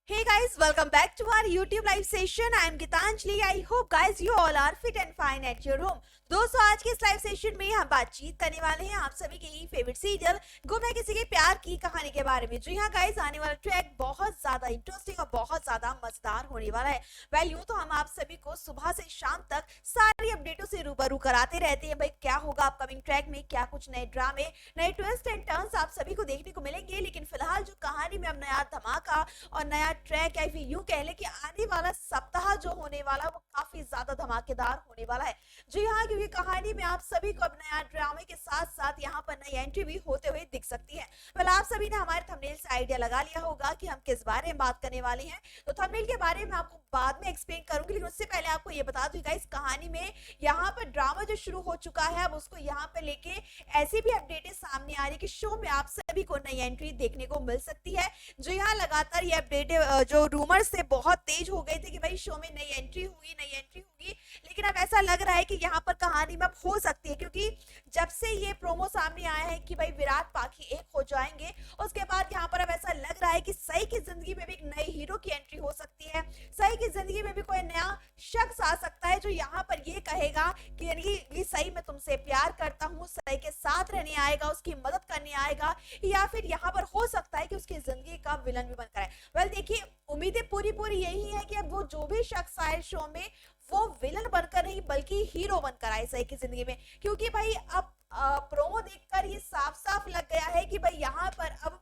Hey guys, welcome back to our YouTube live session. I am Gitanjali. I hope guys you all are fit and fine at your home. दोस्तों आज के इस live session में हम बातचीत करने वाले हैं आप सभी के ही फेवरेट सीरियल गुम है किसी के प्यार की कहानी के बारे में। जी हाँ गाइस, आने वाला ट्रैक बहुत ज्यादा इंटरेस्टिंग और बहुत ज्यादा मजेदार होने वाला है। वेल यूं तो हम आप सभी को सुबह से शाम तक सारी अपडेटों से रूबरू कराते रहते हैं भाई क्या होगा अपकमिंग ट्रैक में, क्या कुछ नए ड्रामे, नए ट्विस्ट एंड टर्न्स आप सभी को देखने को मिलेंगे। लेकिन फिलहाल जो कहानी में अब नया धमाका और नया ट्रैक या फिर यूं कह ले कि आने वाला सप्ताह जो होने वाला वो काफी ज्यादा धमाकेदार होने वाला है। जी हाँ, क्योंकि कहानी में आप सभी को अब नया ड्रामे के साथ साथ यहाँ पर नई एंट्री भी होते हुए दिख सकती है। वेल आप सभी ने हमारे थंबनेल से आइडिया लगा लिया होगा कि हम किस बारे में बात करने वाले हैं, तो थंबनेल के बारे में आपको बाद में एक्सप्लेन करूंगी। लेकिन उससे पहले आपको ये बता दूं गाइस, कहानी में यहाँ पर ड्रामा जो शुरू हो चुका है अब उसको यहाँ पे लेके ऐसी भी अपडेटें सामने आ रही है कि शो में आप सभी को नई एंट्री देखने को मिल सकती है। जो यहाँ लगातार ये अपडेटें जो रूमर्स थे बहुत तेज हो गए थे कि भाई शो में नई एंट्री होगी, लेकिन अब ऐसा लग रहा है कि यहाँ पर कहानी में अब हो सकती है, क्योंकि जब से ये प्रोमो सामने आया है कि भाई विराट पाखी एक हो जाएंगे, उसके बाद यहाँ पर अब ऐसा लग रहा है कि सई की जिंदगी में भी एक नए हीरो की एंट्री हो सकती है। सई की जिंदगी में भी कोई नया शख्स आ सकता है जो यहाँ पर ये कहेगा कि ये सई मैं तुमसे प्यार करता हूँ, सई के साथ रहने आएगा, उसकी मदद करने आएगा, या फिर यहाँ पर हो सकता है कि उसकी जिंदगी का विलन भी बनकर आए। वेल देखिए, उम्मीदें पूरी यही है कि अब वो जो भी शख्स आए शो में वो विलन बनकर नहीं बल्कि हीरो बनकर आए सही की जिंदगी में। क्योंकि भाई अब प्रोमो देखकर ये साफ साफ लग गया है कि भाई यहाँ पर अब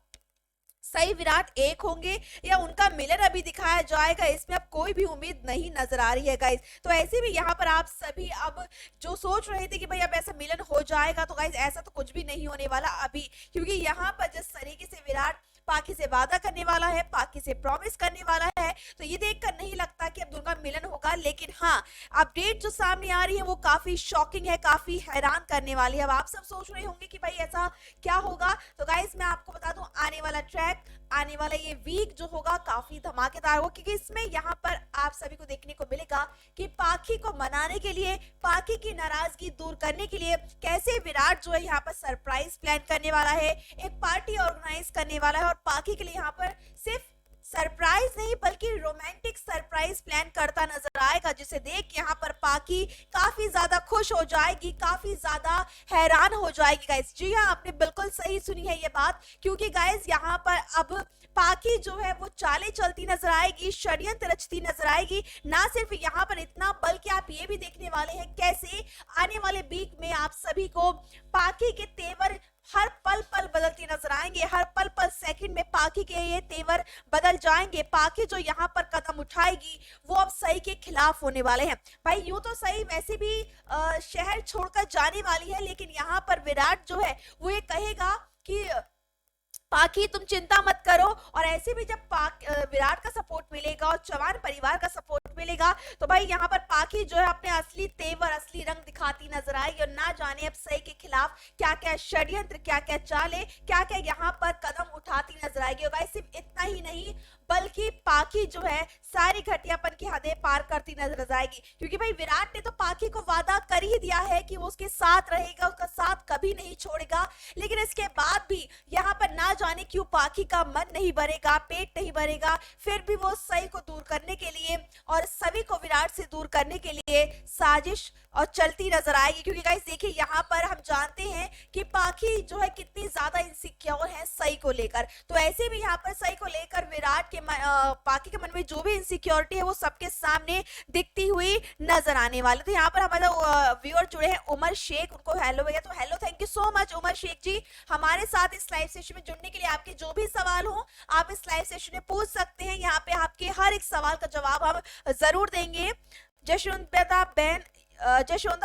सही विराट एक होंगे या उनका मिलन अभी दिखाया जाएगा, इसमें अब कोई भी उम्मीद नहीं नजर आ रही है गाइस। तो ऐसे भी यहाँ पर आप सभी अब जो सोच रहे थे कि भाई अब ऐसा मिलन हो जाएगा, तो गाइस ऐसा तो कुछ भी नहीं होने वाला अभी, क्योंकि यहाँ पर जिस तरीके से विराट पाकि से वादा करने वाला है, पाकि से प्रॉमिस करने वाला है, तो ये देखकर नहीं लगता कि अब उनका मिलन होगा। लेकिन हाँ, अपडेट जो सामने आ रही है वो काफी शॉकिंग है, काफी हैरान करने वाली है। अब आप सब सोच रहे होंगे कि भाई ऐसा क्या होगा, तो गाइस मैं आपको बता दूं आने वाला ट्रैक, आने वाला ये वीक जो होगा काफी धमाकेदार होगा, क्योंकि इसमें यहाँ पर आप सभी को देखने को मिलेगा कि पाखी को मनाने के लिए, पाखी की नाराजगी दूर करने के लिए कैसे विराट जो है यहाँ पर सरप्राइज प्लान करने वाला है, एक पार्टी ऑर्गेनाइज करने वाला है और पाखी के लिए यहाँ पर सिर्फ सरप्राइज नहीं बल्कि रोमांटिक सरप्राइज प्लान करता नजर आएगा, जिसे देख यहाँ पर पाखी काफी ज्यादा खुश हो जाएगी, काफी ज्यादा हैरान हो जाएगी गाइस। जी हाँ, आपने बिल्कुल सही सुनी है ये बात, क्योंकि गाइस यहाँ पर अब पाखी जो है वो चालें चलती नजर आएगी, षड्यंत्र रचती नजर आएगी। ना सिर्फ यहाँ पर इतना बल्कि आप ये भी देखने वाले हैं कैसे आने वाले वीक में आप सभी को पाखी के तेवर हर पल पल बदलती नजर आएंगे, हर पल पल सेकंड में पाखी के ये तेवर बदल जाएंगे। पाखी जो यहाँ पर कदम उठाएगी वो अब सई के खिलाफ होने वाले हैं। भाई यूं तो सई वैसे भी शहर छोड़कर जाने वाली है, लेकिन यहाँ पर विराट जो है वो ये कहेगा कि पाखी तुम चिंता मत करो, और ऐसे भी जब विराट का सपोर्ट मिलेगा और चौहान परिवार का सपोर्ट मिलेगा, तो भाई यहाँ पर पाखी जो है अपने असली तेवर, असली रंग दिखाती नजर आएगी। और ना जाने अब सही के खिलाफ क्या क्या षड्यंत्र, क्या क्या चाले, क्या क्या यहाँ पर कदम उठाती नजर आएगी। और भाई सिर्फ इतना ही नहीं बल्कि पाखी जो है सारी घटियापन की हदें पार करती नजर आएगी, क्योंकि भाई विराट ने तो पाखी को वादा कर ही दिया है कि वो उसके साथ रहेगा, उसका साथ कभी नहीं छोड़ेगा। लेकिन इसके बाद भी यहाँ पर ना जाने क्यों पाखी का मन नहीं भरेगा, पेट नहीं भरेगा, फिर भी वो सई को दूर करने के लिए और सभी को विराट से दूर करने के लिए साजिश और चलती नजर आएगी। क्योंकि गाइस देखिए यहाँ पर हम जानते हैं कि पाखी जो है कितनी ज्यादा इनसिक्योर है सई को लेकर, तो ऐसे भी यहाँ पर सई को लेकर विराट के पाखी के मन में जो भी इनसिक्योरिटी है वो सबके सामने दिखती हुई नजर आने वाली। तो यहाँ पर हमारे व्यूअर जुड़े हैं उमर शेख, उनको हेलो भैया, तो hello, thank you so much Umar Sheikh ji हमारे साथ इस लाइव सेशन में जुड़ने के लिए। आपके जो भी सवाल हो आप इस लाइव सेशन में पूछ सकते हैं, यहाँ पे आपके हर एक सवाल का जवाब हम जरूर देंगे। जशवंता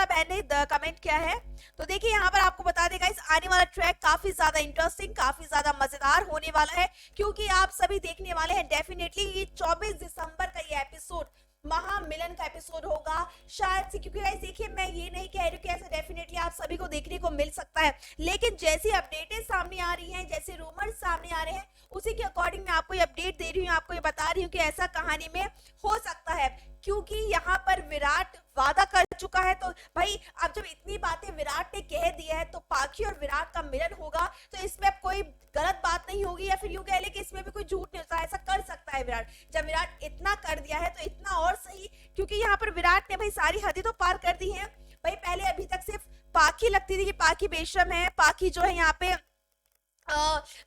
बहन ने कमेंट किया है, तो देखिए यहाँ पर आपको बता देगा इस आने वाला ट्रैक काफी ज्यादा इंटरेस्टिंग, काफी ज्यादा मजेदार होने वाला है, क्योंकि आप सभी देखने वाले हैं डेफिनेटली ये 24 दिसंबर का ये एपिसोड महामिलन का एपिसोड होगा शायद से। क्योंकि गाइस देखिए मैं ये नहीं कह रही हूँ कि ऐसा डेफिनेटली आप सभी को देखने को मिल सकता है, लेकिन जैसी अपडेटें सामने आ रही हैं, जैसे रूमर्स सामने आ रहे हैं, उसी के अकॉर्डिंग मैं आपको ये अपडेट दे रही हूँ, आपको ये बता रही हूँ कि ऐसा कहानी में हो सकता है। क्योंकि यहाँ पर विराट वादा कर चुका है, तो भाई अब जब इतनी बातें विराट ने कह दिया है तो पाखी और विराट का मिलन होगा, तो इसमें अब कोई गलत बात नहीं होगी, या फिर यूं कह ले कि इसमें भी कोई झूठ नहीं होता, ऐसा कर सकता है विराट। जब विराट इतना कर दिया है तो इतना और सही, क्योंकि यहाँ पर विराट ने भाई सारी हदें तो पार कर दी है भाई। पहले अभी तक सिर्फ पाखी लगती थी कि पाखी बेशरम है, पाखी जो है यहाँ पे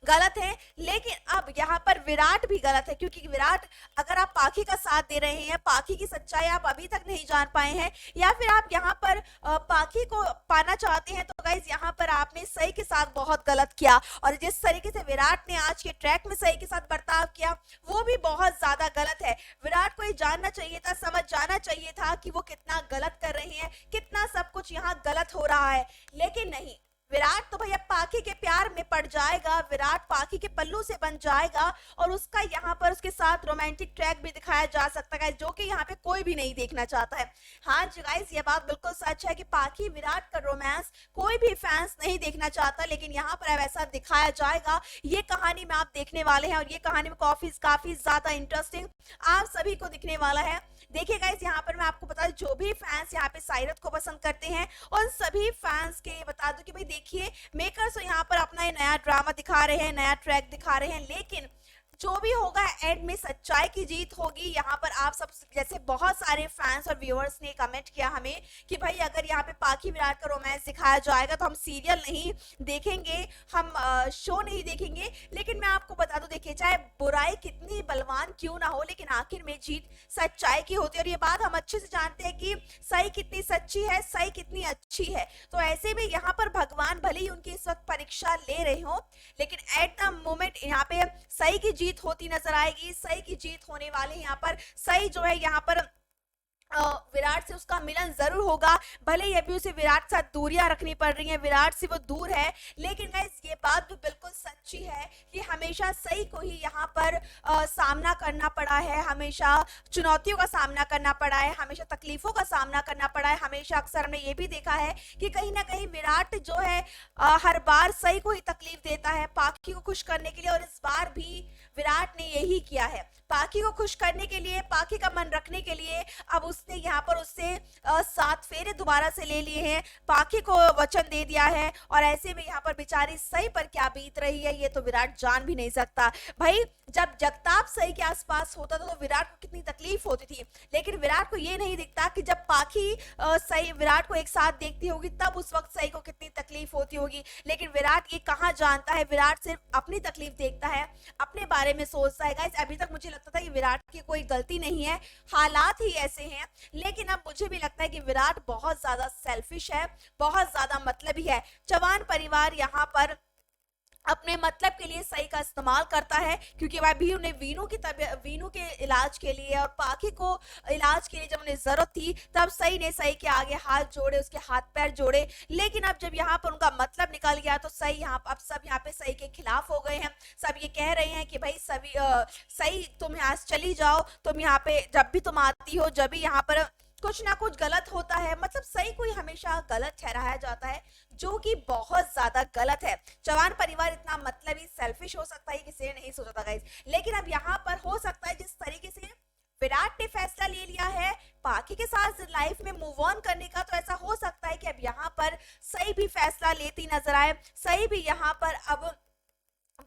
गलत है, लेकिन अब यहाँ पर विराट भी गलत है, क्योंकि विराट अगर आप पाखी का साथ दे रहे हैं, पाखी की सच्चाई आप अभी तक नहीं जान पाए हैं, या फिर आप यहाँ पर पाखी को पाना चाहते हैं, तो गाइज यहाँ पर आपने सही के साथ बहुत गलत किया। और जिस तरीके से विराट ने आज के ट्रैक में सही के साथ बर्ताव किया वो भी बहुत ज्यादा गलत है। विराट को ये जानना चाहिए था, समझ जाना चाहिए था कि वो कितना गलत कर रहे हैं, कितना सब कुछ यहाँ गलत हो रहा है, लेकिन नहीं। विराट तो भैया पाखी के प्यार में पड़ जाएगा, विराट पाखी के पल्लू से बन जाएगा और उसका यहाँ पर उसके साथ रोमांटिक ट्रैक भी दिखाया जा सकता है, जो कि यहाँ पे कोई भी नहीं देखना चाहता है। हाँ जी गाइस, ये बात बिल्कुल सच है कि पाखी विराट का रोमांस कोई भी फैंस नहीं देखना चाहता, लेकिन यहाँ पर अब ऐसा दिखाया जाएगा। ये कहानी में आप देखने वाले हैं और ये कहानी में काफी ज्यादा इंटरेस्टिंग आप सभी को दिखने वाला है। देखिए गाइस, यहाँ पर मैं आपको बता दूं, जो भी फैंस यहाँ पे साइरत को पसंद करते हैं उन सभी फैंस के बता दूं कि भाई देखिए, मेकर्स यहाँ पर अपना ये नया ड्रामा दिखा रहे हैं, नया ट्रैक दिखा रहे हैं, लेकिन जो भी होगा एंड में सच्चाई की जीत होगी। यहाँ पर आप सब जैसे बहुत सारे फैंस और व्यूअर्स ने कमेंट किया हमें कि भाई अगर यहाँ पे पाखी विराट का रोमांस दिखाया जाएगा तो हम सीरियल नहीं देखेंगे, हम शो नहीं देखेंगे। लेकिन मैं आपको बता दूं, देखिए चाहे बुराई कितनी बलवान क्यों ना हो, लेकिन आखिर में जीत सच्चाई की होती है। और ये बात हम अच्छे से जानते हैं कि सही कितनी सच्ची है, सही कितनी अच्छी है। तो ऐसे में यहाँ पर भगवान भले ही उनकी इस वक्त परीक्षा ले रहे हो, लेकिन एट द मोमेंट यहाँ पे सही की जीत होती नजर आएगी, सही की जीत होने वाली है। यहाँ पर सही जो है यहाँ पर विराट से उसका मिलन जरूर होगा, भले ही अभी उसे विराट के साथ दूरियां रखनी पड़ रही हैं, विराट से वो दूर है, लेकिन गाइस ये बात भी बिल्कुल सच्ची है कि हमेशा सही को ही यहाँ पर सामना करना पड़ा है, हमेशा चुनौतियों का सामना करना पड़ा है, हमेशा तकलीफों का सामना करना पड़ा है। हमेशा अक्सर हमने ये भी देखा है कि कहीं ना कहीं विराट जो है हर बार सही को ही तकलीफ देता है पाखी को खुश करने के लिए, और इस बार भी विराट ने यही किया है। पाखी को खुश करने के लिए, पाखी का मन रखने के लिए अब उसने यहाँ पर उससे 7 फेरे दोबारा से ले लिए हैं, पाखी को वचन दे दिया है, और ऐसे में यहाँ पर बेचारी सही पर क्या बीत रही है ये तो विराट जान भी नहीं सकता। भाई जब जगताप सही के आसपास होता था तो विराट को कितनी तकलीफ होती थी, लेकिन विराट को ये नहीं दिखता कि जब पाखी सही विराट को एक साथ देखती होगी तब उस वक्त सही को कितनी तकलीफ होती होगी। लेकिन विराट ये कहाँ जानता है, विराट सिर्फ अपनी तकलीफ देखता है, अपने बारे में सोचता है। गाइस अभी तक मुझे लगता था कि विराट की कोई गलती नहीं है, हालात ही ऐसे हैं, लेकिन अब मुझे भी लगता है कि विराट बहुत ज्यादा सेल्फिश है, बहुत ज्यादा मतलबी है। चौहान परिवार यहाँ पर अपने मतलब के लिए सही का इस्तेमाल करता है, क्योंकि वह भी उन्हें वीनू के इलाज के लिए और पाखी को इलाज के लिए जब उन्हें जरूरत थी तब सही ने सही के आगे हाथ जोड़े, उसके हाथ पैर जोड़े। लेकिन अब जब यहाँ पर उनका मतलब निकल गया तो सही यहाँ अब सब यहाँ पे सही के खिलाफ हो गए हैं। सब ये कह रहे हैं कि भाई सभी सही तुम यहाँ से चली जाओ, तुम यहाँ पे जब भी तुम आती हो जब भी यहाँ पर कुछ ना कुछ गलत होता है, मतलब सही को ही हमेशा गलत ठहराया जाता है, जो कि बहुत ज्यादा गलत है। चौहान परिवार इतना मतलबी सेल्फिश हो सकता है किसी ने नहीं सोचा था गाइस, लेकिन अब यहाँ पर हो सकता है जिस तरीके से विराट ने फैसला ले लिया है पाखी के साथ लाइफ में मूव ऑन करने का, तो ऐसा हो सकता है कि अब यहाँ पर सही भी फैसला लेती नजर आए, सही भी यहाँ पर अब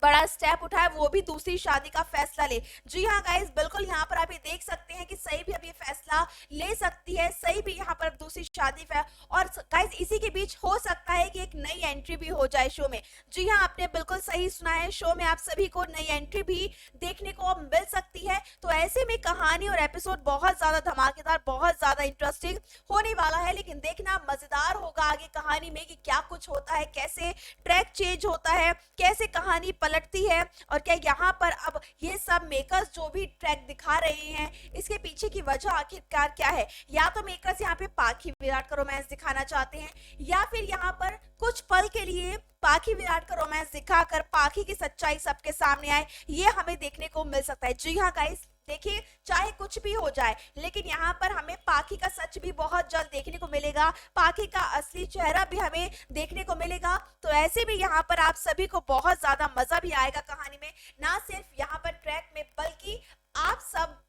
बड़ा स्टेप उठाए, वो भी दूसरी शादी का फैसला ले। जी हाँ गाइस, बिल्कुल यहाँ पर आप ये देख सकते हैं कि सही भी अब ये फैसला ले सकती है, सही भी यहाँ पर दूसरी शादी और गाइस इसी के बीच हो सकता है कि एक नई एंट्री भी हो जाए शो में। जी हाँ, आपने बिल्कुल सही सुना है, शो में आप सभी को नई एंट्री भी देखने को मिल सकती है। तो ऐसे में कहानी और एपिसोड बहुत ज्यादा धमाकेदार, बहुत ज्यादा इंटरेस्टिंग होने वाला है, लेकिन देखना मजेदार होगा आगे कहानी में कि क्या कुछ होता है, कैसे ट्रैक चेंज होता है, कैसे कहानी पलटती है, और क्या यहाँ पर अब ये सब मेकर्स जो भी ट्रैक दिखा रहे हैं इसके पीछे की वजह आखिरकार क्या है। या तो मेकर्स यहाँ पे पाखी विराट का रोमांस दिखाना चाहते हैं, या फिर यहाँ पर कुछ पल के लिए पाखी विराट का रोमांस दिखाकर पाखी की सच्चाई सबके सामने आए, ये हमें देखने को मिल सकता है। जी हाँ गाइस, देखिए चाहे कुछ भी हो जाए, लेकिन यहाँ पर हमें पाखी का सच भी बहुत जल्द देखने को मिलेगा, पाखी का असली चेहरा भी हमें देखने को मिलेगा। तो ऐसे भी यहाँ पर आप सभी को बहुत ज्यादा मजा भी आएगा कहानी में, ना सिर्फ यहाँ पर ट्रैक में बल्कि आप सब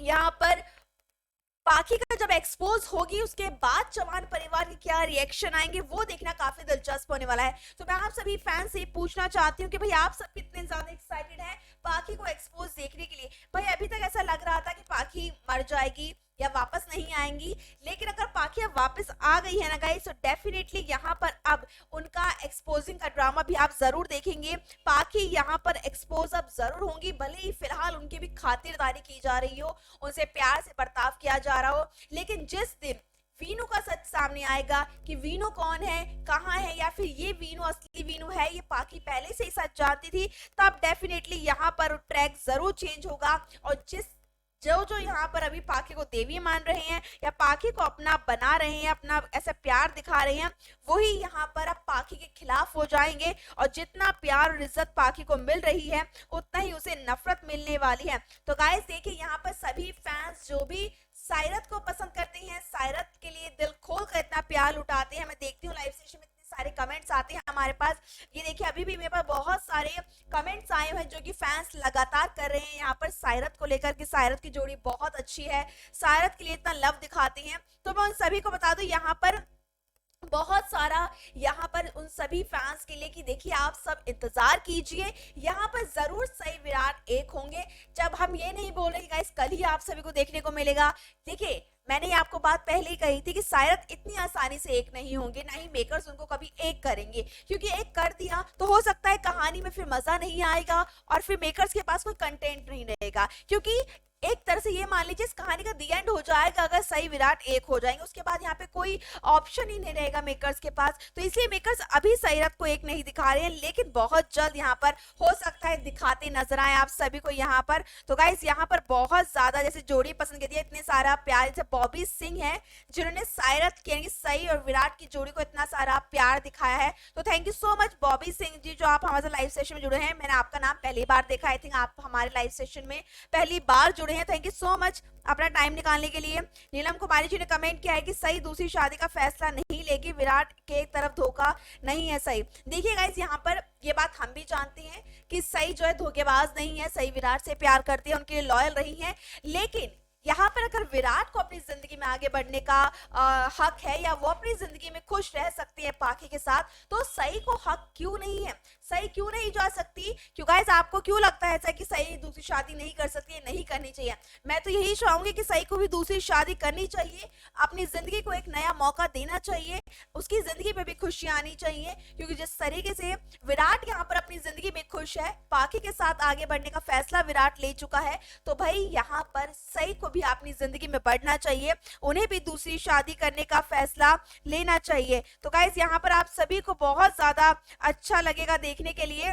यहाँ पर पाखी का जब एक्सपोज होगी उसके बाद चौहान परिवार के क्या रिएक्शन आएंगे वो देखना काफी दिलचस्प होने वाला है। तो मैं आप सभी फैंस से पूछना चाहती हूँ कि भाई आप सब कितने ज्यादा एक्साइटेड हैं पाखी को एक्सपोज देखने के लिए। भाई अभी तक ऐसा लग रहा था कि पाखी मर जाएगी या वापस नहीं आएंगी, लेकिन अगर पाखी अब वापस आ गई है ना गाइस, तो डेफिनेटली यहाँ पर अब उनका एक्सपोजिंग का ड्रामा भी आप जरूर देखेंगे। पाखी यहाँ पर एक्सपोज अब जरूर होंगी, भले ही फिलहाल उनकी भी खातिरदारी की जा रही हो, उनसे प्यार से बर्ताव किया जा रहा हो, लेकिन जिस दिन वीनू का सच सामने आएगा कि वीनू कौन है, कहाँ है, या फिर ये वीनू असली वीनू है, ये पाखी पहले से ही सच जानती थी, तब डेफिनेटली यहाँ पर ट्रैक जरूर चेंज होगा। और जो यहाँ पर अभी पाखी को देवी मान रहे हैं या पाखी को अपना बना रहे हैं, अपना ऐसा प्यार दिखा रहे हैं, वही यहाँ पर अब पाखी के खिलाफ हो जाएंगे। और जितना प्यार और इज्जत पाखी को मिल रही है, उतना ही उसे नफरत मिलने वाली है। तो गाइस देखिए, यहाँ पर सभी फैंस जो भी सायरत को पसंद करते हैं, सायरत के लिए दिल खोल कर इतना प्यार लुटाते हैं। मैं देखती हूँ लाइव सेशन में सारे कमेंट्स आते हैं हमारे पास। ये देखिए अभी भी मेरे पास बहुत सारे कमेंट्स आए हुए हैं जो कि फैंस लगातार कर रहे हैं यहाँ पर सायरत को लेकर कि सायरत की जोड़ी बहुत अच्छी है, सायरत के लिए इतना लव दिखाते हैं। तो मैं उन सभी को बता दूं यहाँ पर बहुत सारा यहाँ पर उन सभी फैंस के लिए कि देखिए आप सब इंतजार कीजिए, यहाँ पर जरूर सही विराट एक होंगे। जब हम ये नहीं बोल रहे गाइस कल ही आप सभी को देखने को मिलेगा। देखिए मैंने आपको बात पहले ही कही थी कि सायरत इतनी आसानी से एक नहीं होंगे, ना ही मेकर्स उनको कभी एक करेंगे, क्योंकि एक कर दिया तो हो सकता है कहानी में फिर मजा नहीं आएगा और फिर मेकर्स के पास कोई कंटेंट नहीं रहेगा। क्योंकि एक तरह से ये मान लीजिए इस कहानी का दी एंड हो जाएगा अगर सही विराट एक हो जाएंगे, उसके बाद यहाँ पे कोई ऑप्शन ही नहीं रहेगा मेकर्स के पास। तो इसलिए मेकर्स अभी सायरत को एक नहीं दिखा रहे हैं, लेकिन बहुत जल्द यहाँ पर हो सकता है दिखाते नजर आए आप सभी को यहाँ पर। तो गाइस यहाँ पर बहुत ज्यादा जैसे जोड़ी पसंद करती है, इतने सारा प्यार, जैसे बॉबी सिंह है जिन्होंने सायरत यानी सई और विराट की जोड़ी को इतना सारा प्यार दिखाया है। तो thank you so much Bobby Singh ji जो आप हमारे लाइव सेशन में जुड़े हैं। मैंने आपका नाम पहली बार देखा, आई थिंक आप हमारे लाइव सेशन में पहली बार जुड़े हैं। थैंक यू सो मच अपना टाइम निकालने के लिए। नीलम कुमारी जी ने कमेंट किया है कि सही दूसरी शादी का फैसला नहीं लेगी, विराट के तरफ धोखा नहीं है सही। देखिए गाइस यहाँ पर ये बात हम भी जानते हैं कि सही जो है धोखेबाज नहीं है, सही विराट से प्यार करती है, उनके लिए लॉयल रही है। लेकिन यहाँ पर अगर विराट को अपनी जिंदगी में आगे बढ़ने का हक है या वो अपनी जिंदगी में खुश रह सकती है पाखी के साथ, तो सही को हक क्यों नहीं है, सही क्यों नहीं जा सकती? क्यों गाइस आपको क्यों लगता है ऐसा कि सही दूसरी शादी नहीं कर सकती है, नहीं करनी चाहिए? मैं तो यही चाहूंगी कि सही को भी दूसरी शादी करनी चाहिए, अपनी जिंदगी को एक नया मौका देना चाहिए, उसकी जिंदगी में भी खुशियां आनी चाहिए। क्योंकि जिस तरीके से विराट यहाँ पर अपनी जिंदगी में खुश है, पाखी के साथ आगे बढ़ने का फैसला विराट ले चुका है, तो भाई यहाँ पर सही को भी अपनी जिंदगी में बढ़ना चाहिए, उन्हें भी दूसरी शादी करने का फैसला लेना चाहिए। तो गाइस यहाँ पर आप सभी को बहुत ज्यादा अच्छा लगेगा देखने के लिए।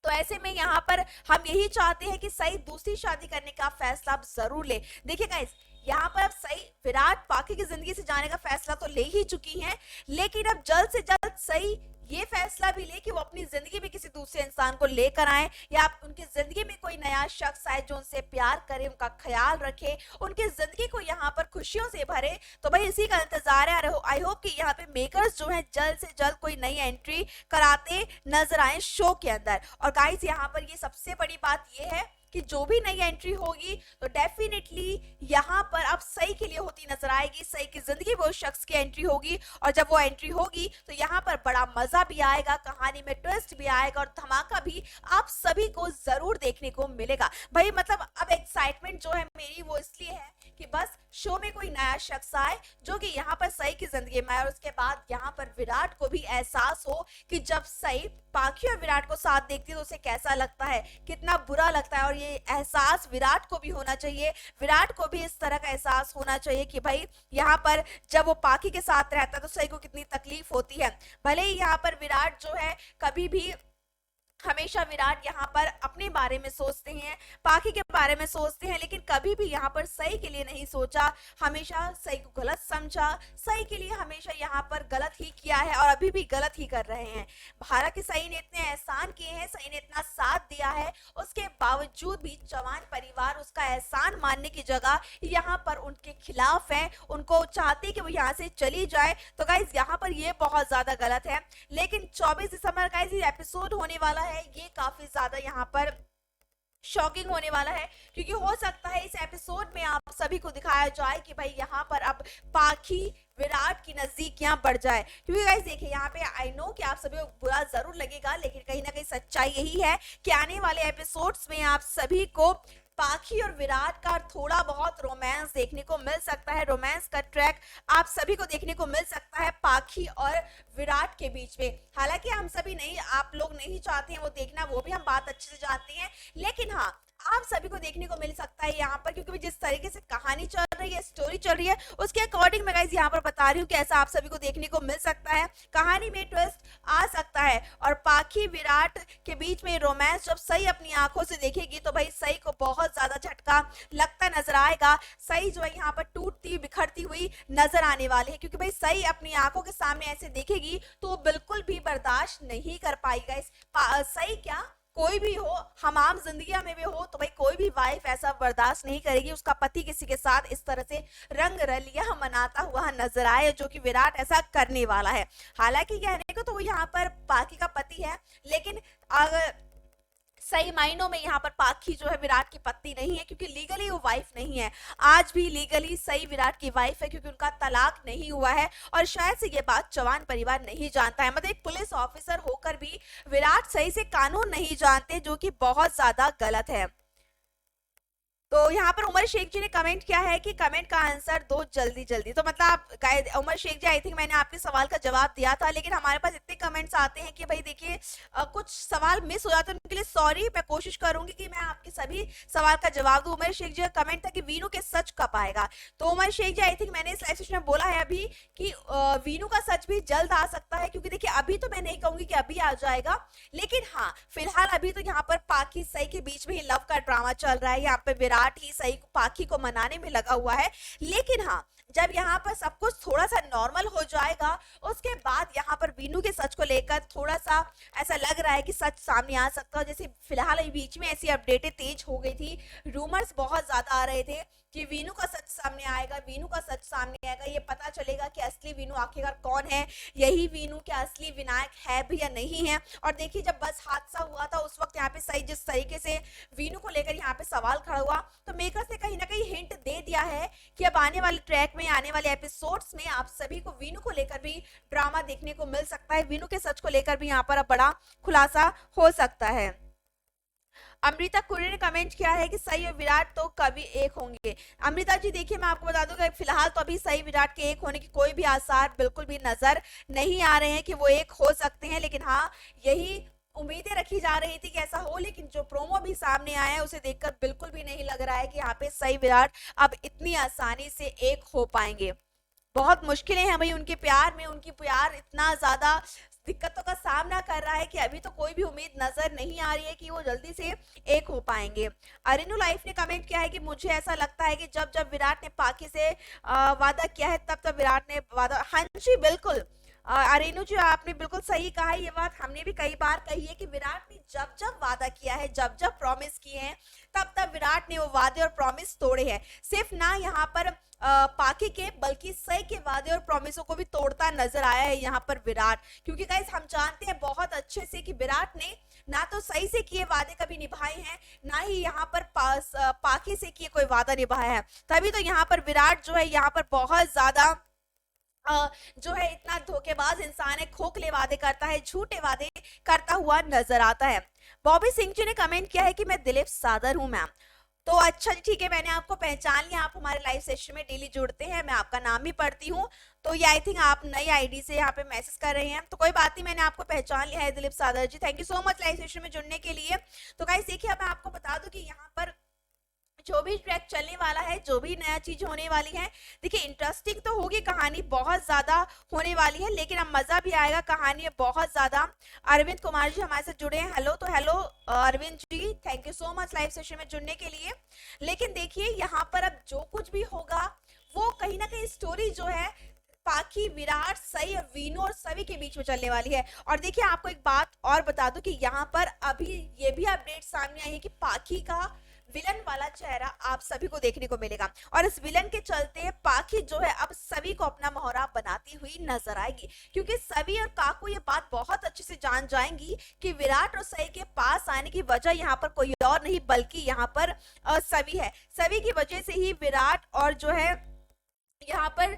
तो ऐसे में यहाँ पर हम यही चाहते हैं कि सही दूसरी शादी करने का फैसला आप जरूर ले। देखिए गाइस यहाँ पर अब सही विराट पाखी की जिंदगी से जाने का फैसला तो ले ही चुकी हैं, लेकिन अब जल्द से जल्द सही ये फैसला भी ले कि वो अपनी जिंदगी में किसी दूसरे इंसान को लेकर आए, या उनकी जिंदगी में कोई नया शख्स आए जो उनसे प्यार करे, उनका ख्याल रखे, उनकी जिंदगी को यहाँ पर खुशियों से भरे। तो भाई इसी का इंतजार है। आई होप कि यहाँ पे मेकर्स जो है जल्द से जल्द कोई नई एंट्री कराते नजर आए शो के अंदर। और गाइस यहाँ पर ये सबसे बड़ी बात ये है कि जो भी नई एंट्री होगी तो डेफिनेटली यहाँ पर अब सही के लिए होती नजर आएगी, सही की जिंदगी वो शख्स की एंट्री होगी। और जब वो एंट्री होगी तो यहाँ पर बड़ा मजा भी आएगा, कहानी में ट्विस्ट भी आएगा और धमाका भी आप सभी को जरूर देखने को मिलेगा। भाई मतलब अब एक्साइटमेंट जो है मेरी वो इसलिए है कि बस शो में कोई नया शख्स आए जो कि यहाँ पर सही की जिंदगी में आए, और उसके बाद यहाँ पर विराट को भी एहसास हो कि जब सही पाखी और विराट को साथ देखती है तो उसे कैसा लगता है, कितना बुरा लगता है। और ये एहसास विराट को भी होना चाहिए, विराट को भी इस तरह का एहसास होना चाहिए कि भाई यहाँ पर जब वो पाखी के साथ रहता है तो सही को कितनी तकलीफ होती है। भले ही यहाँ पर विराट जो है कभी भी हमेशा विराट यहाँ पर अपने बारे में सोचते हैं, पाखी के बारे में सोचते हैं, लेकिन कभी भी यहाँ पर सही के लिए नहीं सोचा, हमेशा सही को गलत समझा, सही के लिए हमेशा यहाँ पर गलत ही किया है और अभी भी गलत ही कर रहे हैं। भारत की सही ने इतने एहसान किए हैं, सही ने इतना साथ दिया है, उसके बावजूद भी जवान परिवार उसका एहसान मानने की जगह यहाँ पर उनके खिलाफ है, उनको चाहते कि वो यहाँ से चली जाए। तो गाइज यहाँ पर ये बहुत ज्यादा गलत है। लेकिन 24 दिसंबर का एपिसोड होने वाला है, ये काफी ज्यादा यहाँ पर शॉकिंग होने वाला है, क्योंकि हो सकता है इस एपिसोड में आप सभी को दिखाया जाए कि भाई यहाँ पर अब पाखी विराट की नजदीकियां बढ़ जाए। क्योंकि गाइस देखिए यहाँ पे आई नो कि आप सभी को बुरा जरूर लगेगा, लेकिन कहीं ना कहीं सच्चाई यही है कि आने वाले एपिसोड्स में आप सभी को पाखी और विराट का थोड़ा बहुत रोमांस देखने को मिल सकता है। रोमांस का ट्रैक आप सभी को देखने को मिल सकता है पाखी और विराट के बीच में। हालांकि हम सभी नहीं, आप लोग नहीं चाहते हैं वो देखना, वो भी हम बात अच्छे से जानते हैं, लेकिन हाँ आप सभी को देखने को मिल सकता है यहाँ पर, क्योंकि जिस तरीके से कहानी चल रही है, स्टोरी चल रही है, उसके अकॉर्डिंग मैं गाइस यहाँ पर बता रही हूँ कि ऐसा आप सभी को देखने को मिल सकता है। कहानी में ट्विस्ट आ सकता है और पाखी विराट के बीच में रोमांस जब सही अपनी आंखों से देखेगी तो भाई सही को बहुत ज्यादा झटका लगता नजर आएगा। सही जो है यहाँ पर टूटती बिखरती हुई नजर आने वाली है, क्योंकि भाई सही अपनी आंखों के सामने ऐसे देखेगी तो वो बिल्कुल भी बर्दाश्त नहीं कर पाएगा। इस सही क्या कोई भी हो, हम आम जिंदगी में भी हो, तो भाई कोई भी वाइफ ऐसा बर्दाश्त नहीं करेगी उसका पति किसी के साथ इस तरह से रंग रलिया मनाता हुआ नजर आए, जो कि विराट ऐसा करने वाला है। हालांकि कहने को तो वो यहाँ पर पाखी का पति है, लेकिन अगर सही मायनों में यहाँ पर पाखी जो है विराट की पत्नी नहीं है, क्योंकि लीगली वो वाइफ नहीं है। आज भी लीगली सही विराट की वाइफ है, क्योंकि उनका तलाक नहीं हुआ है और शायद से ये बात चौहान परिवार नहीं जानता है। मतलब एक पुलिस ऑफिसर होकर भी विराट सही से कानून नहीं जानते, जो कि बहुत ज्यादा गलत है। तो यहाँ पर उमर शेख जी ने कमेंट किया है कि कमेंट का आंसर दो जल्दी जल्दी। तो मतलब उमर शेख जी, आई थिंक मैंने आपके सवाल का जवाब दिया था, लेकिन हमारे पास इतने कमेंट्स आते हैं कि भाई देखिए कुछ सवाल मिस हो जाते हैं, उनके लिए सॉरी। मैं कोशिश करूंगी कि मैं आपके सभी सवाल का जवाब दूं। उमर शेख जी का कमेंट था कि वीनू के सच कब आएगा। तो उमर शेख जी, आई थिंक मैंने इस लाइव सेशन में बोला है अभी कि वीनू का सच भी जल्द आ सकता है, क्योंकि देखिए अभी तो मैं नहीं कहूंगी कि अभी आ जाएगा, लेकिन हाँ फिलहाल अभी तो यहाँ पर पाखी सही के बीच में ही लव का ड्रामा चल रहा है। यहाँ पे विराट ही सही पाखी को मनाने में लगा हुआ है, लेकिन हाँ जब यहाँ पर सब कुछ थोड़ा सा नॉर्मल हो जाएगा, उसके बाद यहाँ पर वीनू के सच को लेकर थोड़ा सा ऐसा लग रहा है कि सच सामने आ सकता है। जैसे फिलहाल बीच में ऐसी अपडेटें तेज हो गई थी, रूमर्स बहुत ज्यादा आ रहे थे कि वीनू का सच सामने आएगा, वीनू का सच सामने आएगा, ये पता चलेगा कि असली वीनू आखिरकार कौन है, यही वीनू क्या असली विनायक है भी या नहीं है। और देखिए जब बस हादसा हुआ था उस वक्त यहाँ पे सही जिस तरीके से वीनू को लेकर यहाँ पे सवाल खड़ा हुआ, तो मेकर्स ने कहीं ना कहीं हिंट दे दिया है कि अब आने वाले ट्रैक में, आने वाले एपिसोड्स में आप सभी को वीनू को लेकर भी ड्रामा देखने को मिल सकता है। वीनू के सच को लेकर भी यहाँ पर अब बड़ा खुलासा हो सकता है। अमृता कुरे ने कमेंट किया है कि सही और विराट तो कभी एक होंगे। अमृता जी देखिए मैं आपको बता दूं कि फिलहाल तो अभी सही विराट के एक होने की कोई भी आसार बिल्कुल भी नजर नहीं आ रहे हैं कि वो एक हो सकते हैं, लेकिन हाँ यही उम्मीदें रखी जा रही थी कि ऐसा हो, लेकिन जो प्रोमो भी सामने आया है उसे देखकर बिल्कुल भी नहीं लग रहा है कि यहाँ पे सही विराट अब इतनी आसानी से एक हो पाएंगे। बहुत मुश्किलें हैं भाई उनके प्यार में, उनकी प्यार इतना ज्यादा दिक्कतों का सामना कर रहा है कि अभी तो कोई भी उम्मीद नजर नहीं आ रही है कि वो जल्दी से एक हो पाएंगे। अरिनु लाइफ ने कमेंट किया है कि मुझे ऐसा लगता है कि जब जब विराट ने पाखी से वादा किया है तब तब विराट ने वादा, हाँ जी बिल्कुल अरेनु जी आपने बिल्कुल सही कहा है, ये बात हमने भी कई बार कही है कि विराट ने जब जब वादा किया है, जब जब प्रॉमिस किए हैं, तब तब विराट ने वो वादे और प्रॉमिस तोड़े हैं। सिर्फ ना यहाँ पर पाखी के बल्कि सही के वादे और प्रॉमिसों को भी तोड़ता नजर आया है यहाँ पर विराट, क्योंकि गाइस हम जानते हैं बहुत अच्छे से कि विराट ने ना तो सही से किए वादे कभी निभाए हैं, ना ही यहाँ पर पाखी से किए कोई वादा निभाया है। तभी तो यहाँ पर विराट जो है यहाँ पर बहुत ज्यादा जो है इतना धोखेबाज इंसान है, खोखले वादे करता है, झूठे वादे करता हुआ नजर आता है। बॉबी सिंह जी ने कमेंट किया है कि मैं दिलीप सादर हूं मैम। तो अच्छा ठीक है, मैंने आपको पहचान लिया, आप हमारे लाइव सेशन में डेली जुड़ते हैं, मैं आपका नाम भी पढ़ती हूँ, तो ये आई थिंक आप नई आईडी से यहाँ पे मैसेज कर रहे हैं, तो कोई बात नहीं, मैंने आपको पहचान लिया है Dilip Sadar ji. Thank you so much live session में जुड़ने के लिए। तो गाइस देखिए मैं आपको बता दूं कि यहाँ पर जो भी ट्रैक चलने वाला है, जो भी नया चीज होने वाली है, देखिए इंटरेस्टिंग तो होगी, कहानी बहुत ज्यादा होने वाली है, लेकिन अब मजा भी आएगा, कहानी है बहुत ज्यादा। अरविंद कुमार जी हमारे साथ जुड़े हैं, हेलो। तो hello Arvind ji, thank you so much live session में जुड़ने के लिए। लेकिन देखिए यहाँ पर अब जो कुछ भी होगा वो कहीं ना कहीं स्टोरी जो है पाखी, विराट, सई, वीनू और सभी के बीच में चलने वाली है। और देखिए आपको एक बात और बता दूं कि यहाँ पर अभी ये भी अपडेट सामने आई है कि पाखी का विलन वाला चेहरा आप सभी को देखने को मिलेगा। और इस विलन के चलते पाखी जो है अब सभी को अपना मोहरा बनाती हुई नजर आएगी, क्योंकि सभी और काकू ये बात बहुत अच्छे से जान जाएंगी कि विराट और सई के पास आने की वजह यहाँ पर कोई और नहीं बल्कि यहाँ पर सभी है। सभी की वजह से ही विराट और जो है यहाँ पर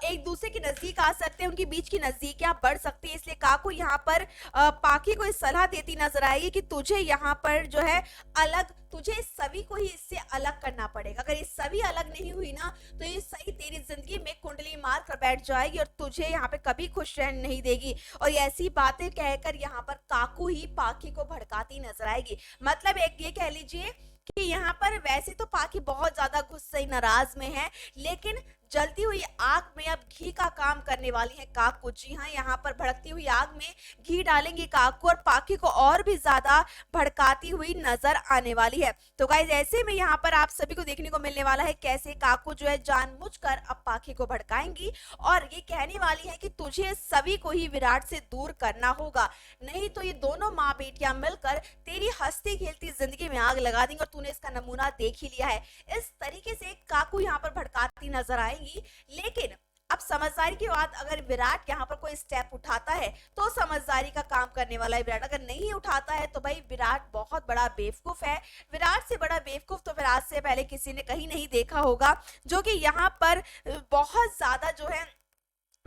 एक दूसरे के नजदीक आ सकते हैं, उनके बीच की नजदीकियां बढ़ सकती है। इसलिए काकू यहाँ पर पाखी को इस सलाह देती नजर आएगी कि तुझे यहाँ पर जो है अलग, तुझे सभी को ही इससे अलग करना पड़ेगा। अगर ये सभी अलग नहीं हुई ना तो ये सही तेरी जिंदगी में कुंडली मार कर बैठ जाएगी और तुझे यहाँ पे कभी खुश रहने नहीं देगी। और ऐसी बातें कहकर यहाँ पर काकू ही पाखी को भड़काती नजर आएगी। मतलब एक ये कह लीजिए कि यहाँ पर वैसे तो पाखी बहुत ज्यादा गुस्से नाराज में है, लेकिन जलती हुई आग में अब घी का काम करने वाली है काकू। जी हाँ, यहाँ पर भड़कती हुई आग में घी डालेंगी काकू और पाखी को और भी ज्यादा भड़काती हुई नजर आने वाली है। तो गाइस ऐसे में यहाँ पर आप सभी को देखने को मिलने वाला है कैसे काकू जो है जानबूझकर अब पाखी को भड़काएंगी और ये कहने वाली है कि तुझे सभी को ही विराट से दूर करना होगा, नहीं तो ये दोनों माँ बेटियां मिलकर तेरी हंसती खेलती जिंदगी में आग लगा देंगे और तूने इसका नमूना देख ही लिया है। इस तरीके से काकू यहाँ पर भड़काती नजर आएगी। लेकिन अब समझदारी की बात, अगर विराट यहाँ पर कोई स्टेप उठाता है तो समझदारी का काम करने वाला है विराट, अगर नहीं उठाता है तो भाई विराट बहुत बड़ा बेवकूफ है। विराट से बड़ा बेवकूफ तो फिर आज से पहले किसी ने कहीं नहीं देखा होगा, जो कि यहाँ पर बहुत ज्यादा जो है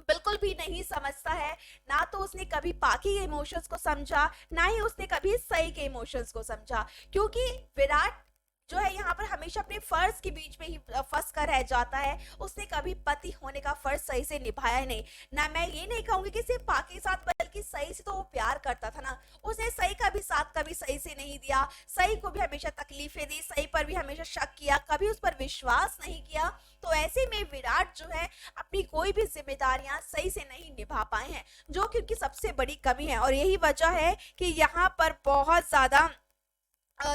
बिल्कुल भी नहीं समझता है। ना तो उसने कभी पाखी के इमोशंस को समझा, ना ही उसने कभी सई के इमोशंस को समझा, क्योंकि विराट जो है यहाँ पर हमेशा अपने फर्ज के बीच में ही फंस कर रह जाता है। उसने कभी पति होने का फर्ज सही से निभाया ही नहीं। ना मैं ये नहीं कहूंगी कि सिर्फ पाखी के साथ, बल्कि सही से तो वो प्यार करता था ना, उसने सही का भी साथ कभी सही से नहीं दिया। सही को भी हमेशा तकलीफें दी, सही पर भी हमेशा शक किया, कभी उस पर विश्वास नहीं किया। तो ऐसे में विराट जो है अपनी कोई भी जिम्मेदारियां सही से नहीं निभा पाए हैं, जो कि उनकी सबसे बड़ी कमी है। और यही वजह है कि यहाँ पर बहुत ज्यादा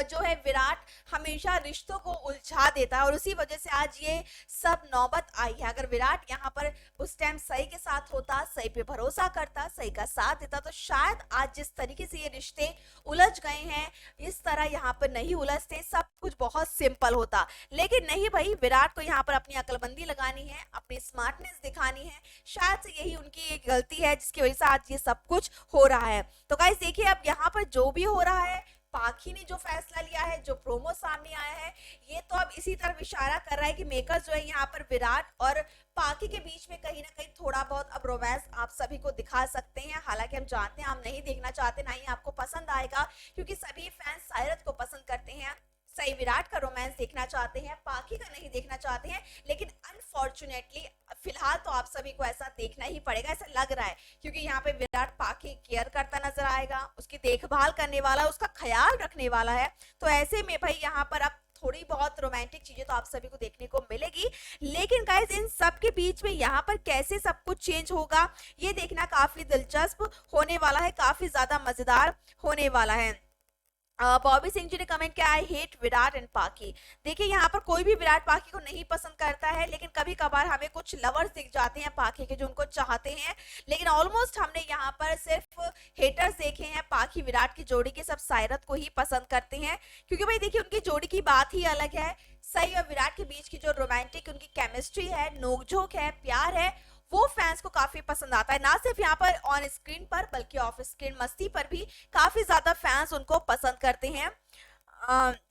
जो है विराट हमेशा रिश्तों को उलझा देता है और उसी वजह से आज ये सब नौबत आई है। अगर विराट यहाँ पर उस टाइम सही के साथ होता, सही पे भरोसा करता, सही का साथ देता, तो शायद आज जिस तरीके से ये रिश्ते उलझ गए हैं इस तरह यहाँ पर नहीं उलझते, सब कुछ बहुत सिंपल होता। लेकिन नहीं भाई, विराट को यहाँ पर अपनी अकलमंदी लगानी है, अपनी स्मार्टनेस दिखानी है। शायद से यही उनकी एक गलती है जिसकी वजह से आज ये सब कुछ हो रहा है। तो गाइस देखिए, अब यहाँ पर जो भी हो रहा है, पाखी ने जो फैसला लिया है, जो प्रोमो सामने आया है, ये तो अब इसी तरफ इशारा कर रहा है कि मेकर्स जो है यहाँ पर विराट और पाखी के बीच में कहीं ना कहीं थोड़ा बहुत अब रोमांस आप सभी को दिखा सकते हैं। हालांकि हम जानते हैं, हम नहीं देखना चाहते, ना ही आपको पसंद आएगा, क्योंकि सभी फैंस सायरत को पसंद करते हैं। सही विराट का रोमांस देखना चाहते हैं, पाखी का नहीं देखना चाहते हैं। लेकिन अनफॉर्चुनेटली फिलहाल तो आप सभी को ऐसा देखना ही पड़ेगा, ऐसा लग रहा है, क्योंकि यहाँ पे विराट पाखी केयर करता नजर आएगा, उसकी देखभाल करने वाला, उसका ख्याल रखने वाला है। तो ऐसे में भाई यहाँ पर अब थोड़ी बहुत रोमांटिक चीजें तो आप सभी को देखने को मिलेगी। लेकिन गाइस इन सब के बीच में यहाँ पर कैसे सब कुछ चेंज होगा, ये देखना काफी दिलचस्प होने वाला है, काफी ज्यादा मजेदार होने वाला है। बॉबी सिंह जी ने कमेंट किया, आई हेट विराट एंड पाखी। देखिए यहाँ पर कोई भी विराट पाखी को नहीं पसंद करता है, लेकिन कभी कभार हमें कुछ लवर्स दिख जाते हैं पाखी के जो उनको चाहते हैं। लेकिन ऑलमोस्ट हमने यहाँ पर सिर्फ हेटर्स देखे हैं पाखी विराट की जोड़ी के, सब सायरत को ही पसंद करते हैं, क्योंकि भाई देखिए उनकी जोड़ी की बात ही अलग है। सही और विराट के बीच की जो रोमांटिक उनकी केमिस्ट्री है, नोकझोंक है, प्यार है, वो फैंस को काफी पसंद आता है। ना सिर्फ यहाँ पर ऑन स्क्रीन पर बल्कि ऑफ स्क्रीन मस्ती पर भी काफी ज्यादा फैंस उनको पसंद करते हैं।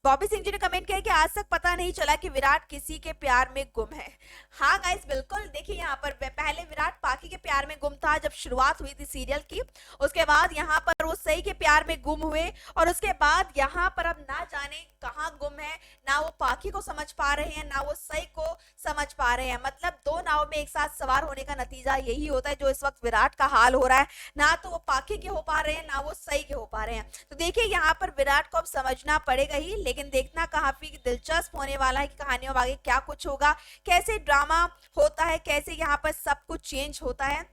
बॉबी सिंह जी ने कमेंट किया कि आज तक पता नहीं चला कि विराट किसी के प्यार में गुम है। हाँ गाइस बिल्कुल, देखिए यहाँ पर पहले विराट पाखी के प्यार में गुम था जब शुरुआत हुई थी सीरियल की, उसके बाद यहाँ पर वो सही के प्यार में गुम हुए और उसके बाद यहाँ पर अब ना जाने कहाँ गुम है, ना वो पाखी को समझ पा रहे हैं, ना वो सही को समझ पा रहे हैं। मतलब दो नाव में एक साथ सवार होने का नतीजा यही होता है जो इस वक्त विराट का हाल हो रहा है। ना तो वो पाखी के हो पा रहे हैं, ना वो सही के हो पा रहे हैं। तो देखिए यहाँ पर विराट को अब समझना पड़ेगा ही, लेकिन देखना काफी दिलचस्प होने वाला है कि कहानियों में आगे क्या कुछ होगा, कैसे ड्रामा होता है, कैसे यहाँ पर सब कुछ चेंज होता है।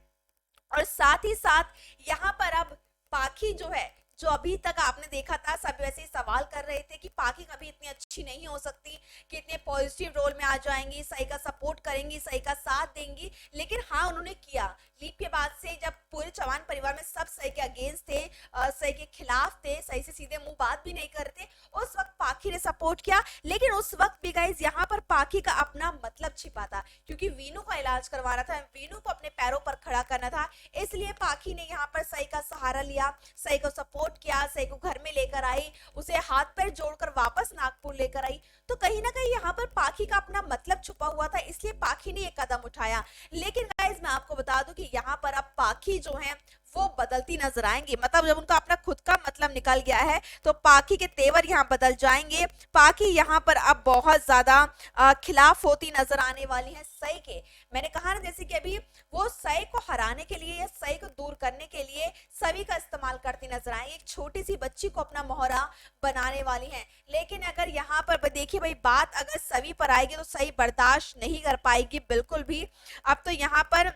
और साथ ही साथ यहाँ पर अब पाखी जो है, जो अभी तक आपने देखा था सब वैसे ही सवाल कर रहे थे कि पाखी कभी इतनी अच्छी नहीं हो सकती, कि इतने पॉजिटिव रोल में आ जाएंगी, सही का सपोर्ट करेंगी, सही का साथ देंगी। लेकिन हाँ उन्होंने किया। लीप के बाद से जब पूरे चौहान परिवार में सब सही के अगेंस्ट थे, सही के खिलाफ थे, सही से सीधे मुंह बात भी नहीं करते, उस वक्त पाखी ने सब सपोर्ट किया, लेकिन उस वक्त भी गाइज यहाँ पर पाखी का अपना मतलब छिपा था, क्योंकि वीनू का इलाज करवाना था, वीनू को अपने पैरों पर खड़ा करना था, इसलिए पाखी ने यहाँ पर सई का सहारा लिया, सई को सपोर्ट किया, सई को घर में लेकर आई, उसे हाथ पैर जोड़कर वापस नागपुर लेकर आई। तो कहीं ना कहीं यहाँ पर पाखी का अपना मतलब छुपा हुआ था, इसलिए पाखी ने ये कदम उठाया। लेकिन गाइज मैं आपको बता दूं कि यहाँ पर अब पाखी जो है वो बदलती नजर आएंगी, मतलब जब उनका अपना खुद का मतलब निकल गया है तो पाखी के तेवर यहाँ बदल जाएंगे। पाखी यहाँ पर अब बहुत ज्यादा खिलाफ होती नजर आने वाली है सई के। मैंने कहा ना, जैसे कि अभी वो सई को हराने के लिए या सई को दूर करने के लिए सभी का इस्तेमाल करती नजर आएंगी, एक छोटी सी बच्ची को अपना मोहरा बनाने वाली है। लेकिन अगर यहाँ पर देखिए भाई, बात अगर सभी पर आएगी तो सही बर्दाश्त नहीं कर पाएगी बिल्कुल भी। अब तो यहाँ पर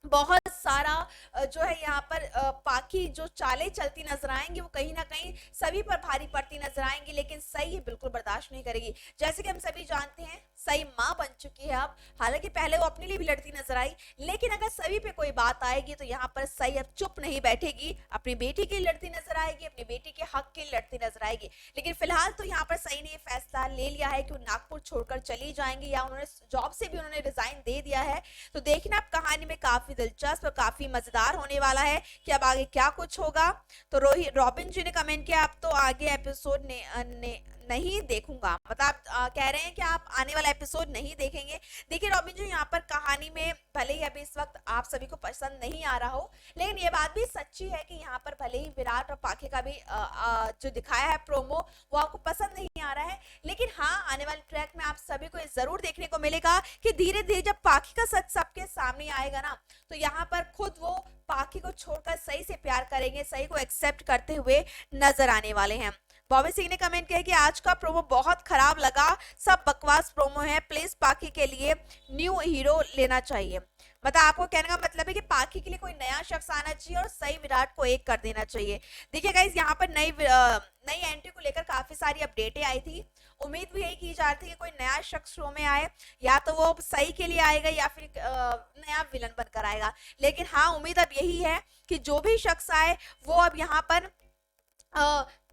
बहुत सारा जो है यहाँ पर पाखी जो चालें चलती नजर आएंगी वो कहीं ना कहीं सभी पर भारी पड़ती नजर आएंगी, लेकिन सही ये बिल्कुल बर्दाश्त नहीं करेगी। जैसे कि हम सभी जानते हैं सही माँ बन चुकी है अब, हालांकि पहले वो अपने लिए भी लड़ती नजर आई, लेकिन अगर सभी पे कोई बात आएगी तो यहाँ पर सही अब चुप नहीं बैठेगी, अपनी बेटी के लिए लड़ती नजर आएगी, अपनी बेटी के हक के लिए लड़ती नजर आएगी। लेकिन फिलहाल तो यहाँ पर सही ने ये फैसला ले लिया है कि वो नागपुर छोड़कर चली जाएंगी, या उन्होंने जॉब से भी उन्होंने रिजाइन दे दिया है। तो देखना अब कहानी में काफी दिलचस्प और काफी मजेदार होने वाला है कि अब आगे क्या कुछ होगा। तो रोहित रॉबिन जी ने कमेंट किया, आप तो आगे एपिसोड नहीं देखूंगा, मतलब आप कह रहे हैं कि आप आने वाला एपिसोड नहीं देखेंगे। देखिए रॉबिन जी, यहाँ पर कहानी में भले ही अभी इस वक्त आप सभी को पसंद नहीं आ रहा हो, लेकिन ये बात भी सच्ची है कि यहाँ पर भले ही विराट और पाखी का भी जो दिखाया है प्रोमो वो आपको पसंद नहीं आ रहा है, लेकिन हाँ आने वाले ट्रैक में आप सभी को जरूर देखने को मिलेगा कि धीरे धीरे जब पाखी का सच सबके सामने आएगा ना, तो यहाँ पर खुद वो पाखी को छोड़कर सही से प्यार करेंगे, सही को एक्सेप्ट करते हुए नजर आने वाले हैं। बॉबी सिंह ने कमेंट किया कि आज का प्रोमो बहुत खराब लगा, सब बकवास प्रोमो है, प्लीज पाखी के लिए न्यू हीरो लेना चाहिए। मतलब आपको कहने का मतलब है कि पाखी के लिए कोई नया शख्स आना चाहिए और सही विराट को एक कर देना चाहिए। देखिए गाइस, यहाँ पर नई एंट्री को लेकर काफी सारी अपडेटें आई थी, उम्मीद भी यही की जा रही थी कि कोई नया शख्स शो में आए, या तो वो सही के लिए आएगा या फिर नया विलन बनकर आएगा। लेकिन हाँ, उम्मीद अब यही है कि जो भी शख्स आए वो अब यहाँ पर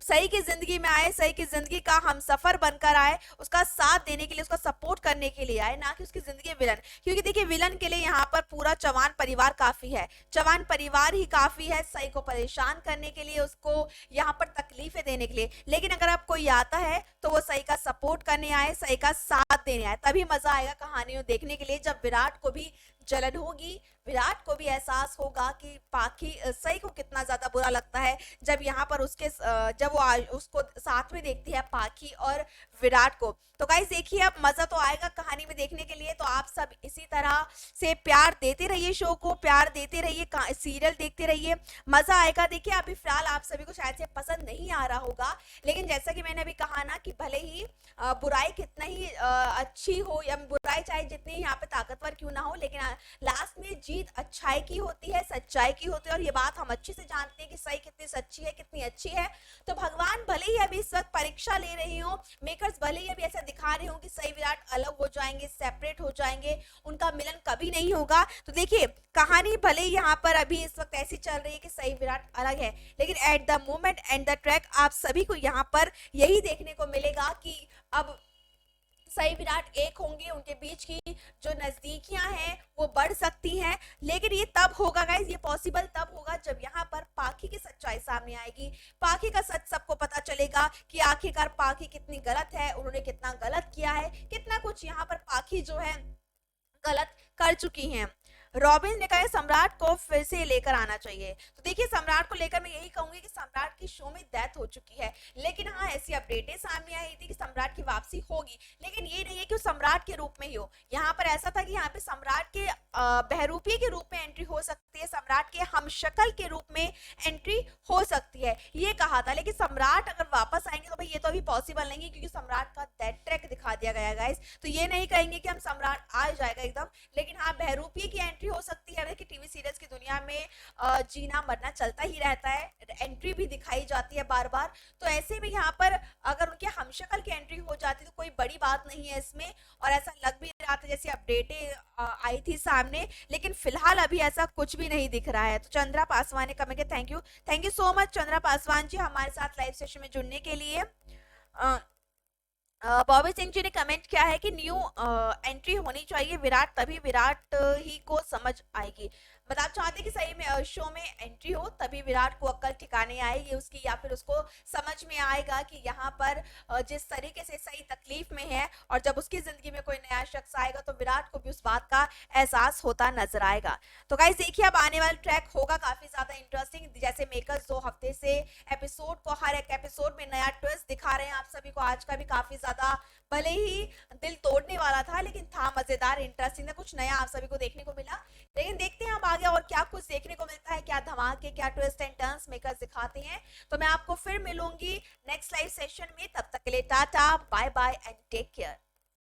सही की जिंदगी में आए, सही की जिंदगी का हमसफर बनकर आए, उसका साथ देने के लिए, उसका सपोर्ट करने के लिए आए, ना कि उसकी जिंदगी विलन। क्योंकि देखिए विलन के लिए यहाँ पर पूरा चौहान परिवार काफी है, चौहान परिवार ही काफी है सही को परेशान करने के लिए, उसको यहाँ पर तकलीफें देने के लिए। लेकिन अगर अब कोई आता है तो वो सही का सपोर्ट करने आए, सही का साथ देने आए, तभी मजा आएगा कहानियों देखने के लिए। जब विराट को भी जलन होगी, विराट को भी एहसास होगा कि पाखी सही को कितना ज्यादा बुरा लगता है जब यहाँ पर जब वो उसको साथ में देखती है पाखी और विराट को। तो गाइस देखिए, अब मजा तो आएगा कहानी में देखने के लिए। तो आप सब इसी तरह से प्यार देते रहिए, शो को प्यार देते रहिए, सीरियल देखते रहिए, मजा आएगा। देखिए अभी फिलहाल आप सभी को शायद से पसंद नहीं आ रहा होगा, लेकिन जैसा कि मैंने अभी कहा ना कि भले ही बुराई कितना ही अच्छी हो, या बुराई चाहे जितनी यहाँ पे ताकतवर क्यों ना हो, लेकिन लास्ट में जीत अच्छाई की होती है, सच्चाई की होती है। और ये बात हम अच्छे से जानते हैं कि सही कितनी सच्ची है, कितनी अच्छी है। तो भगवान भले ही अभी इस वक्त परीक्षा ले रही हो, मेकर्स भले ही अभी ऐसा दिखा रहे हो कि सही विराट अलग हो जाएंगे, सेपरेट हो जाएंगे, उनका मिलन कभी नहीं होगा। तो देखिए कहानी भले ही यहाँ पर अभी इस वक्त ऐसी चल रही है कि सही विराट अलग है, लेकिन at the moment and the track आप सभी को यहाँ पर यही देखने को मिलेगा कि अब सही विराट एक होंगे, उनके बीच की जो नजदीकियां हैं वो बढ़ सकती हैं। लेकिन ये तब होगा गाइस, ये पॉसिबल तब होगा जब यहाँ पर पाखी की सच्चाई सामने आएगी, पाखी का सच सबको पता चलेगा कि आखिरकार पाखी कितनी गलत है, उन्होंने कितना गलत किया है, कितना कुछ यहाँ पर पाखी जो है गलत कर चुकी हैं। रॉबिन ने कहा सम्राट को फिर से लेकर आना चाहिए। तो देखिए सम्राट को लेकर मैं यही कहूंगी कि सम्राट की शो में डेथ हो चुकी है, लेकिन हाँ ऐसी अपडेटें सामने आई थी कि सम्राट की वापसी होगी, लेकिन ये नहीं है कि वो सम्राट के रूप में ही हो। यहाँ पर ऐसा था कि यहाँ पे सम्राट के बहरूपी के रूप में एंट्री हो सकती है, सम्राट के हमशक्ल के रूप में एंट्री हो सकती है, ये कहा था। लेकिन सम्राट अगर वापस आएंगे तो भाई ये तो अभी पॉसिबल नहीं है, क्योंकि सम्राट का डेथ ट्रैक दिखा दिया गया गाइस। तो ये नहीं कहेंगे कि हम सम्राट आ जाएगा एकदम, लेकिन हाँ बहरूपी की एंट्री हो सकती है। कि टीवी सीरियल्स की दुनिया में जीना मरना चलता ही रहता है, एंट्री भी दिखाई जाती है बार बार। तो ऐसे में यहाँ पर अगर उनके हमशक्ल की एंट्री हो जाती तो कोई बड़ी बात नहीं है इसमें, और ऐसा लग भी रहा था जैसे अपडेटें आई थी सामने, लेकिन फिलहाल अभी ऐसा कुछ भी नहीं दिख रहा है। तो चंद्रा पासवान ने कमेंट किया, thank you so much Chandra Paswan ji हमारे साथ लाइव सेशन में जुड़ने के लिए। बॉबी सिंह जी ने कमेंट किया है कि न्यू एंट्री होनी चाहिए विराट, तभी विराट ही को समझ आएगी। मतलब आप चाहते हैं कि सही में शो में एंट्री हो तभी विराट को अक्ल ठिकाने आएगी उसकी, या फिर उसको समझ में आएगा कि यहाँ पर जिस तरीके से सही तकलीफ में है, और जब उसकी जिंदगी में कोई नया शख्स आएगा तो विराट को भी उस बात का एहसास होता नजर आएगा। तो गाइस देखिए अब आने वाला ट्रैक होगा काफी ज्यादा इंटरेस्टिंग। जैसे मेकर्स 2 हफ्ते से एपिसोड को हर एक एपिसोड में नया ट्विस्ट दिखा रहे हैं आप सभी को। आज का भी काफी ज्यादा भले ही दिल तोड़ने वाला था लेकिन था मजेदार, इंटरेस्टिंग था, कुछ नया आप सभी को देखने को मिला। लेकिन देखते हैं अब आगे और क्या कुछ देखने को मिलता है, क्या धमाके, क्या ट्विस्ट एंड टर्न्स मेकर्स दिखाते हैं। तो मैं आपको फिर मिलूंगी नेक्स्ट लाइव सेशन में, तब तक के लिए tata bye bye and take care.